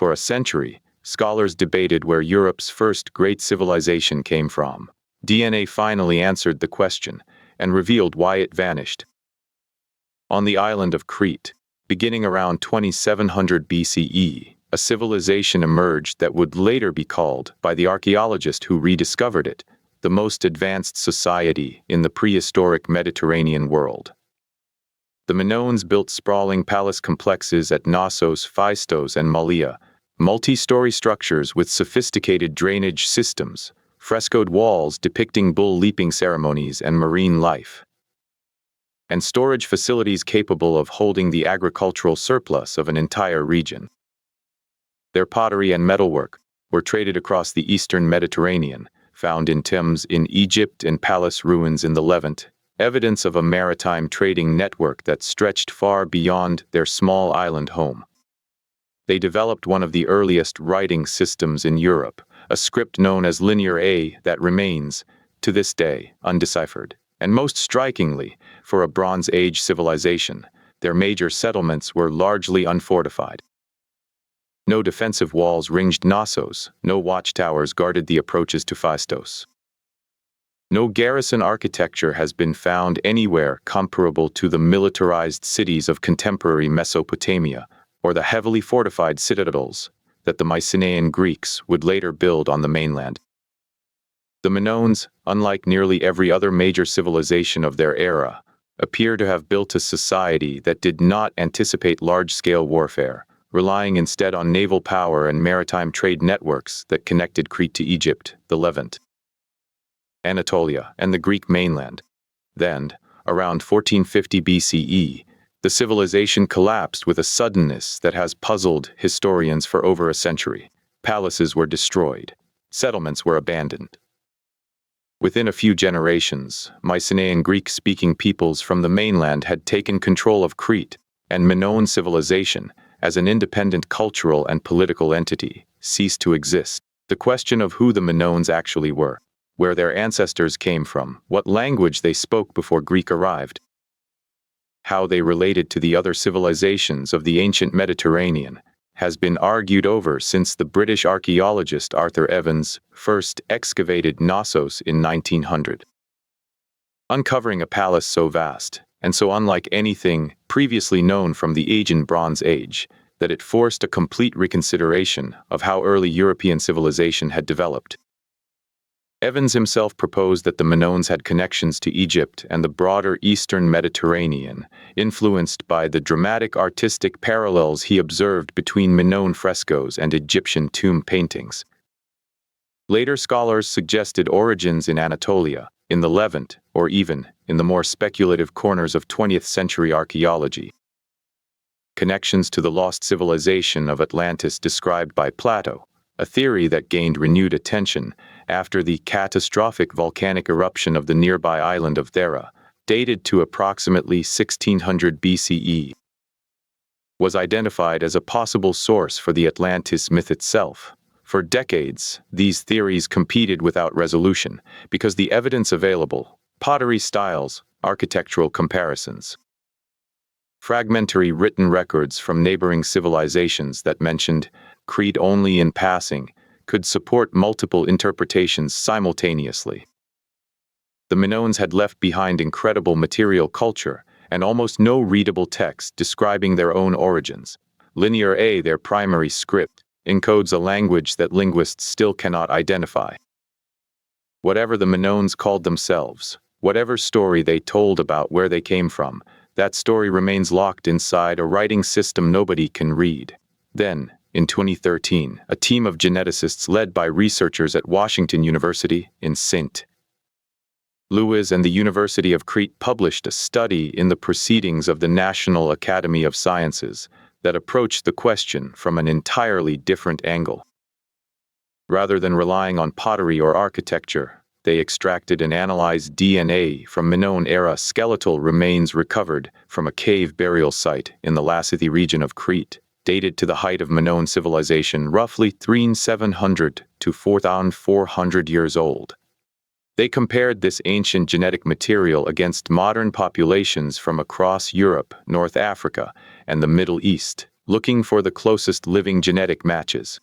For a century, scholars debated where Europe's first great civilization came from. DNA finally answered the question and revealed why it vanished. On the island of Crete, beginning around 2700 BCE, a civilization emerged that would later be called, by the archaeologist who rediscovered it, the most advanced society in the prehistoric Mediterranean world. The Minoans built sprawling palace complexes at Knossos, Phaistos, and Malea, multi-story structures with sophisticated drainage systems, frescoed walls depicting bull-leaping ceremonies and marine life, and storage facilities capable of holding the agricultural surplus of an entire region. Their pottery and metalwork were traded across the eastern Mediterranean, found in tombs in Egypt and palace ruins in the Levant, evidence of a maritime trading network that stretched far beyond their small island home. They developed one of the earliest writing systems in Europe, a script known as Linear A that remains, to this day, undeciphered. And most strikingly, for a Bronze Age civilization, their major settlements were largely unfortified. No defensive walls ringed Knossos, no watchtowers guarded the approaches to Phaistos. No garrison architecture has been found anywhere comparable to the militarized cities of contemporary Mesopotamia or the heavily fortified citadels that the Mycenaean Greeks would later build on the mainland. The Minoans, unlike nearly every other major civilization of their era, appear to have built a society that did not anticipate large-scale warfare, relying instead on naval power and maritime trade networks that connected Crete to Egypt, the Levant, Anatolia, and the Greek mainland. Then, around 1450 BCE, the civilization collapsed with a suddenness that has puzzled historians for over a century. Palaces were destroyed. Settlements were abandoned. Within a few generations, Mycenaean Greek-speaking peoples from the mainland had taken control of Crete, and Minoan civilization, as an independent cultural and political entity, ceased to exist. The question of who the Minoans actually were, where their ancestors came from, what language they spoke before Greek arrived, how they related to the other civilizations of the ancient Mediterranean, has been argued over since the British archaeologist Arthur Evans first excavated Knossos in 1900. Uncovering a palace so vast, and so unlike anything previously known from the Aegean Bronze Age, that it forced a complete reconsideration of how early European civilization had developed. Evans himself proposed that the Minoans had connections to Egypt and the broader eastern Mediterranean, influenced by the dramatic artistic parallels he observed between Minoan frescoes and Egyptian tomb paintings. Later scholars suggested origins in Anatolia, in the Levant, or even in the more speculative corners of 20th century archaeology. Connections to the lost civilization of Atlantis described by Plato, a theory that gained renewed attention after the catastrophic volcanic eruption of the nearby island of Thera, dated to approximately 1600 BCE, was identified as a possible source for the Atlantis myth itself. For decades, these theories competed without resolution because the evidence available, pottery styles, architectural comparisons, fragmentary written records from neighboring civilizations that mentioned Crete only in passing, could support multiple interpretations simultaneously. The Minoans had left behind incredible material culture and almost no readable text describing their own origins. Linear A, their primary script, encodes a language that linguists still cannot identify. Whatever the Minoans called themselves, whatever story they told about where they came from, that story remains locked inside a writing system nobody can read. Then, in 2013, a team of geneticists led by researchers at Washington University in St. Louis and the University of Crete published a study in the Proceedings of the National Academy of Sciences that approached the question from an entirely different angle. Rather than relying on pottery or architecture, they extracted and analyzed DNA from Minoan-era skeletal remains recovered from a cave burial site in the Lassithi region of Crete, dated to the height of Minoan civilization roughly 3,700 to 4,400 years old. They compared this ancient genetic material against modern populations from across Europe, North Africa, and the Middle East, looking for the closest living genetic matches.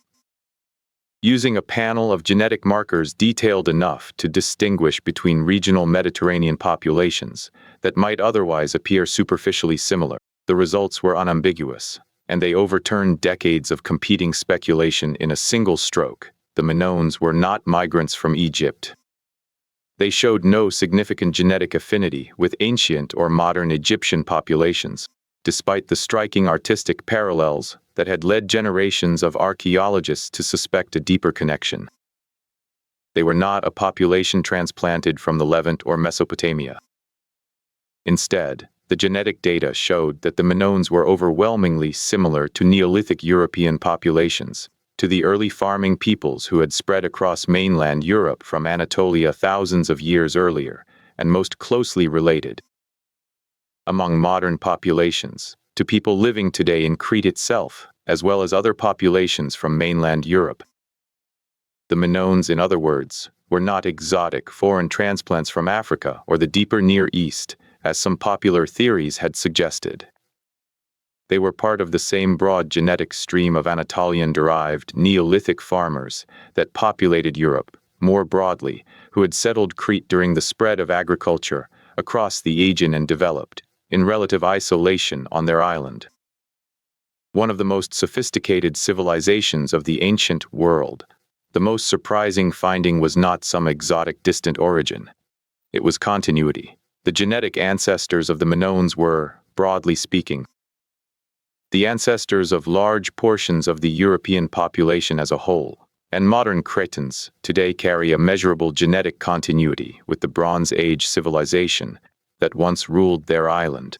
Using a panel of genetic markers detailed enough to distinguish between regional Mediterranean populations that might otherwise appear superficially similar, the results were unambiguous, and they overturned decades of competing speculation in a single stroke. The Minoans were not migrants from Egypt. They showed no significant genetic affinity with ancient or modern Egyptian populations, despite the striking artistic parallels that had led generations of archaeologists to suspect a deeper connection. They were not a population transplanted from the Levant or Mesopotamia. Instead, the genetic data showed that the Minoans were overwhelmingly similar to Neolithic European populations, to the early farming peoples who had spread across mainland Europe from Anatolia thousands of years earlier, and most closely related among modern populations, to people living today in Crete itself, as well as other populations from mainland Europe. The Minoans, in other words, were not exotic foreign transplants from Africa or the deeper Near East, as some popular theories had suggested. They were part of the same broad genetic stream of Anatolian-derived Neolithic farmers that populated Europe, more broadly, who had settled Crete during the spread of agriculture across the Aegean and developed, in relative isolation on their island. One of the most sophisticated civilizations of the ancient world, the most surprising finding was not some exotic distant origin. It was continuity. The genetic ancestors of the Minoans were, broadly speaking, the ancestors of large portions of the European population as a whole, and modern Cretans today carry a measurable genetic continuity with the Bronze Age civilization that once ruled their island.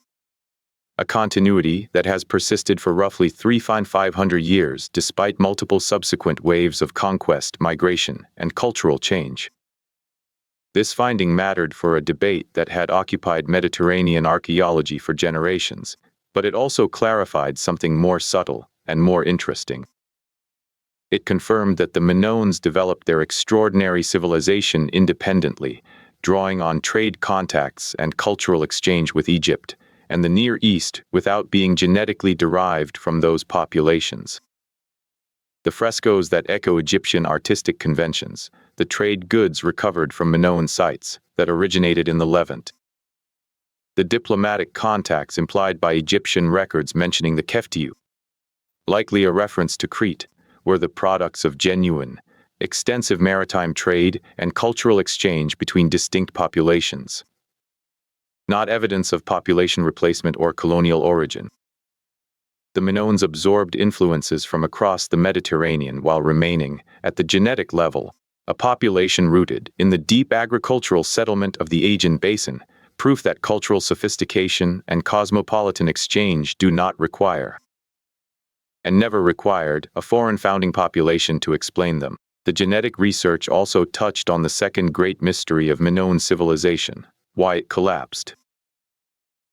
A continuity that has persisted for roughly 3,500 years despite multiple subsequent waves of conquest, migration, and cultural change. This finding mattered for a debate that had occupied Mediterranean archaeology for generations, but it also clarified something more subtle and more interesting. It confirmed that the Minoans developed their extraordinary civilization independently, drawing on trade contacts and cultural exchange with Egypt and the Near East without being genetically derived from those populations. The frescoes that echo Egyptian artistic conventions, the trade goods recovered from Minoan sites that originated in the Levant, the diplomatic contacts implied by Egyptian records mentioning the Keftiu, likely a reference to Crete, were the products of genuine, extensive maritime trade and cultural exchange between distinct populations, not evidence of population replacement or colonial origin. The Minoans absorbed influences from across the Mediterranean while remaining, at the genetic level, a population rooted in the deep agricultural settlement of the Aegean basin, proof that cultural sophistication and cosmopolitan exchange do not require, and never required, a foreign founding population to explain them. The genetic research also touched on the second great mystery of Minoan civilization, why it collapsed.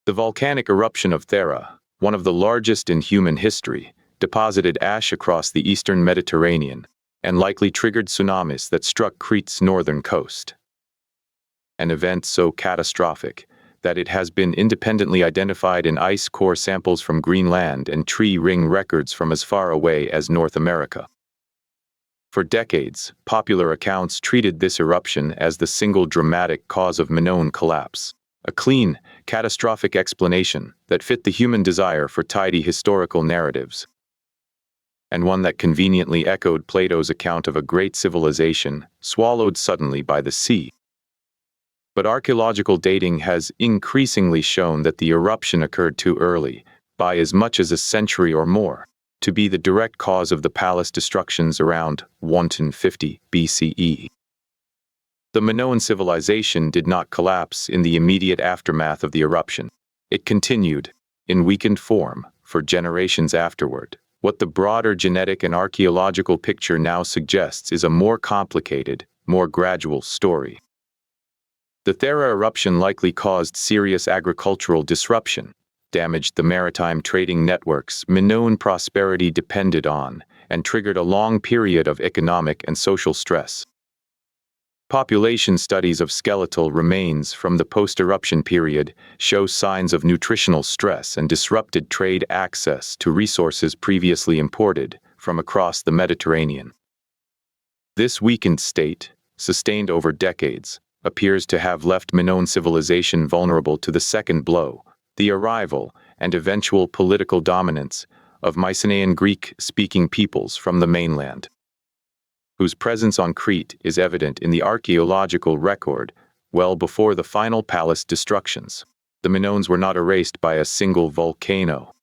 The volcanic eruption of Thera, one of the largest in human history, deposited ash across the eastern Mediterranean and likely triggered tsunamis that struck Crete's northern coast. An event so catastrophic that it has been independently identified in ice core samples from Greenland and tree ring records from as far away as North America. For decades, popular accounts treated this eruption as the single dramatic cause of Minoan collapse, a clean, catastrophic explanation that fit the human desire for tidy historical narratives, and one that conveniently echoed Plato's account of a great civilization swallowed suddenly by the sea. But archaeological dating has increasingly shown that the eruption occurred too early, by as much as a century or more, to be the direct cause of the palace destructions around 150 BCE. The Minoan civilization did not collapse in the immediate aftermath of the eruption. It continued, in weakened form, for generations afterward. What the broader genetic and archaeological picture now suggests is a more complicated, more gradual story. The Thera eruption likely caused serious agricultural disruption, damaged the maritime trading networks Minoan prosperity depended on, and triggered a long period of economic and social stress. Population studies of skeletal remains from the post-eruption period show signs of nutritional stress and disrupted trade access to resources previously imported from across the Mediterranean. This weakened state, sustained over decades, appears to have left Minoan civilization vulnerable to the second blow, the arrival and eventual political dominance of Mycenaean Greek-speaking peoples from the mainland, whose presence on Crete is evident in the archaeological record well before the final palace destructions. The Minoans were not erased by a single volcano.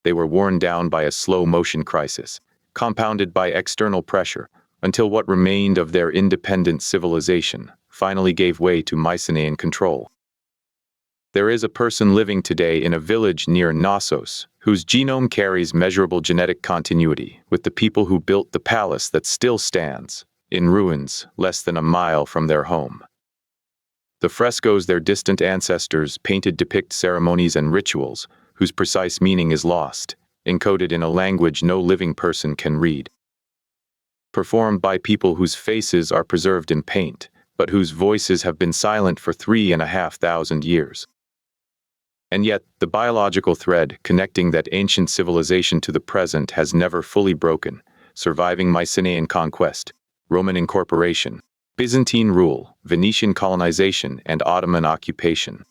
They were worn down by a slow-motion crisis, compounded by external pressure, until what remained of their independent civilization finally gave way to Mycenaean control. There is a person living today in a village near Knossos, whose genome carries measurable genetic continuity with the people who built the palace that still stands, in ruins, less than a mile from their home. The frescoes their distant ancestors painted depict ceremonies and rituals whose precise meaning is lost, encoded in a language no living person can read. Performed by people whose faces are preserved in paint, but whose voices have been silent for 3,500 years. And yet, the biological thread connecting that ancient civilization to the present has never fully broken, surviving Mycenaean conquest, Roman incorporation, Byzantine rule, Venetian colonization, and Ottoman occupation.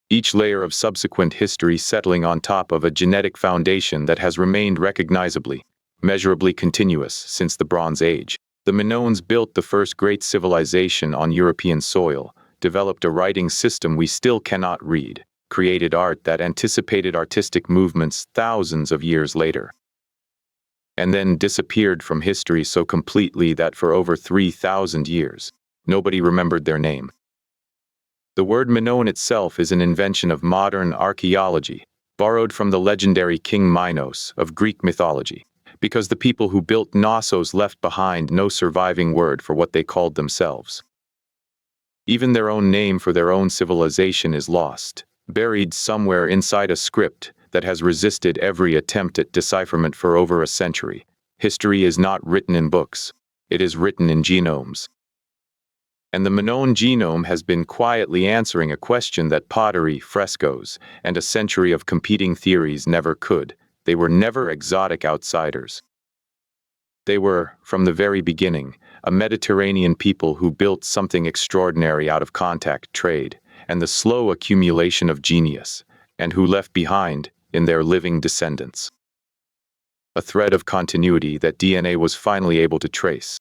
Each layer of subsequent history settling on top of a genetic foundation that has remained recognizably, measurably continuous since the Bronze Age. The Minoans built the first great civilization on European soil, developed a writing system we still cannot read, created art that anticipated artistic movements thousands of years later, and then disappeared from history so completely that for over 3,000 years, nobody remembered their name. The word Minoan itself is an invention of modern archaeology, borrowed from the legendary King Minos of Greek mythology, because the people who built Knossos left behind no surviving word for what they called themselves. Even their own name for their own civilization is lost, buried somewhere inside a script that has resisted every attempt at decipherment for over a century. History is not written in books. It is written in genomes. And the Minoan genome has been quietly answering a question that pottery, frescoes, and a century of competing theories never could. They were never exotic outsiders. They were, from the very beginning, a Mediterranean people who built something extraordinary out of contact trade and the slow accumulation of genius, and who left behind, in their living descendants, a thread of continuity that DNA was finally able to trace.